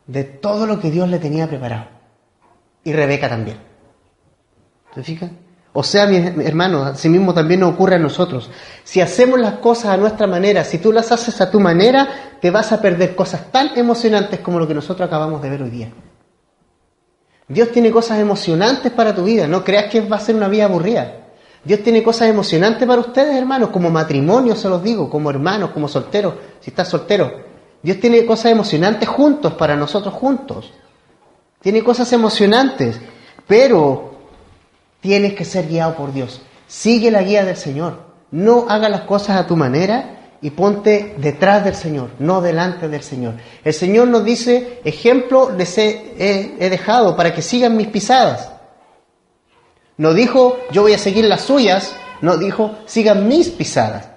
A: de todo lo que Dios le tenía preparado. Y Rebeca también. ¿Te fijas? O sea, mis hermanos, así mismo también nos ocurre a nosotros. Si hacemos las cosas a nuestra manera, si tú las haces a tu manera, te vas a perder cosas tan emocionantes como lo que nosotros acabamos de ver hoy día. Dios tiene cosas emocionantes para tu vida, no creas que va a ser una vida aburrida. Dios tiene cosas emocionantes para ustedes, hermanos, como matrimonio, se los digo, como hermanos, como solteros, si estás soltero. Dios tiene cosas emocionantes juntos, para nosotros juntos. Tiene cosas emocionantes, pero tienes que ser guiado por Dios. Sigue la guía del Señor. No hagas las cosas a tu manera y ponte detrás del Señor, no delante del Señor. El Señor nos dice, ejemplo les he dejado para que sigan mis pisadas. No dijo, yo voy a seguir las suyas, no dijo, sigan mis pisadas.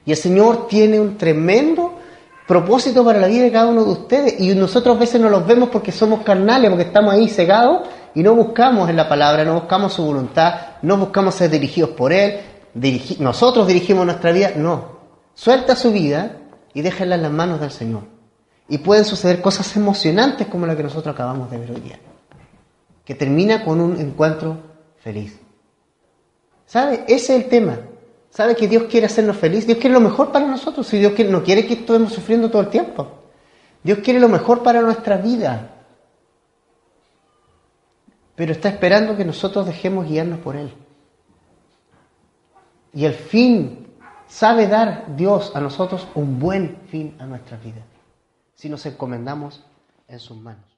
A: Y el Señor tiene un tremendo propósito para la vida de cada uno de ustedes. Y nosotros a veces no los vemos porque somos carnales, porque estamos ahí cegados y no buscamos en la palabra, no buscamos su voluntad, no buscamos ser dirigidos por Él. Nosotros dirigimos nuestra vida, no. Suelta su vida y déjala en las manos del Señor. Y pueden suceder cosas emocionantes como la que nosotros acabamos de ver hoy día. Que termina con un encuentro feliz. ¿Sabe? Ese es el tema. ¿Sabe que Dios quiere hacernos felices? Dios quiere lo mejor para nosotros. Si Dios no quiere que estemos sufriendo todo el tiempo. Dios quiere lo mejor para nuestra vida. Pero está esperando que nosotros dejemos guiarnos por Él. Y el fin, sabe dar Dios a nosotros un buen fin a nuestra vida, si nos encomendamos en sus manos.